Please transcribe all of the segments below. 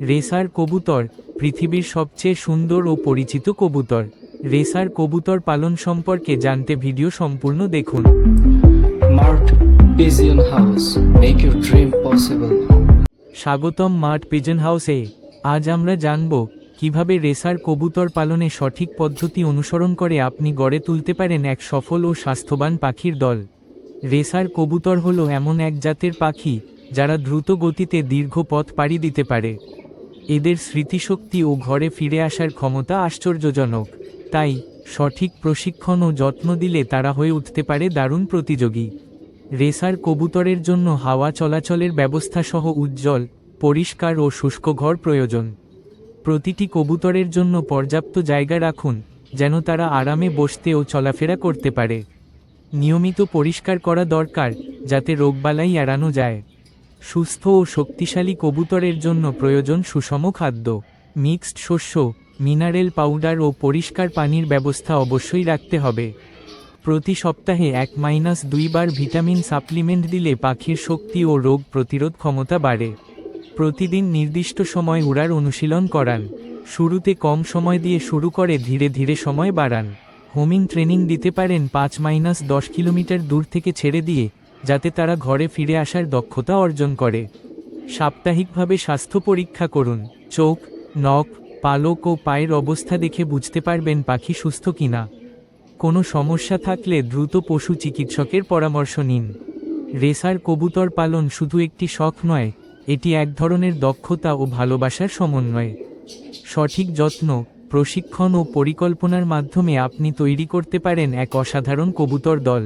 Racer কবুতর পৃথিবীর সবচেয়ে সুন্দর ও পরিচিত কবুতর। রেসার কবুতর পালন সম্পর্কে জানতে ভিডিও সম্পূর্ণ দেখুন। Mart pigeon house, make your dream possible. স্বাগতম মার্ট পিজন হাউসে। আজ আমরা জানব কিভাবে রেসার কবুতর পালনে সঠিক পদ্ধতি অনুসরণ করে আপনি গড়ে তুলতে পারেন এক সফল ও স্বাস্থ্যবান পাখির দল। রেসার কবুতর হলো এমন এক জাতের পাখি যারা দ্রুত গতিতে দীর্ঘ পথ পাড়ি দিতে পারে। এদের স্মৃতিশক্তি ও ঘরে ফিরে আসার ক্ষমতা আশ্চর্যজনক। তাই সঠিক প্রশিক্ষণ ও যত্ন দিলে তারা হয়ে উঠতে পারে দারুণ প্রতিযোগী। রেসার কবুতরের জন্য হাওয়া চলাচলের ব্যবস্থা সহ উজ্জ্বল, পরিষ্কার ও শুষ্ক ঘর প্রয়োজন। প্রতিটি কবুতরের জন্য পর্যাপ্ত জায়গা রাখুন যেন তারা আরামে বসতে ও চলাফেরা করতে পারে। নিয়মিত পরিষ্কার করা দরকার যাতে রোগবালাই এড়ানো যায়। সুস্থ ও শক্তিশালী কবুতরের জন্য প্রয়োজন সুষম খাদ্য, মিক্সড শস্য, মিনারেল পাউডার ও পরিষ্কার পানির ব্যবস্থা অবশ্যই রাখতে হবে। প্রতি সপ্তাহে 1-2 বার ভিটামিন সাপ্লিমেন্ট দিলে পাখির শক্তি ও রোগ প্রতিরোধ ক্ষমতা বাড়ে। প্রতিদিন নির্দিষ্ট সময় উড়ার অনুশীলন করান। শুরুতে কম সময় দিয়ে শুরু করে ধীরে ধীরে সময় বাড়ান। হোমিং ট্রেনিং দিতে পারেন 5-10 কিলোমিটার দূর থেকে ছেড়ে দিয়ে, যাতে তারা ঘরে ফিরে আসার দক্ষতা অর্জন করে। সাপ্তাহিকভাবে স্বাস্থ্য পরীক্ষা করুন। চোখ, নখ, পালক ও পায়ের অবস্থা দেখে বুঝতে পারবেন পাখি সুস্থ কিনা। কোনো সমস্যা থাকলে দ্রুত পশু চিকিৎসকের পরামর্শ নিন। রেসার কবুতর পালন শুধু একটি শখ নয়, এটি এক ধরনের দক্ষতা ও ভালোবাসার সমন্বয়। সঠিক যত্ন, প্রশিক্ষণ ও পরিকল্পনার মাধ্যমে আপনি তৈরি করতে পারেন এক অসাধারণ কবুতর দল।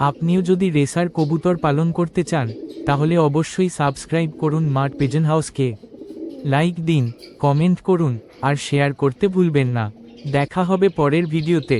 আপনিও যদি রেসার কবুতর পালন করতে চান, তাহলে অবশ্যই সাবস্ক্রাইব করুন মার্ট পিজন হাউসকে। লাইক দিন, কমেন্ট করুন আর শেয়ার করতে ভুলবেন না। দেখা হবে পরের ভিডিওতে।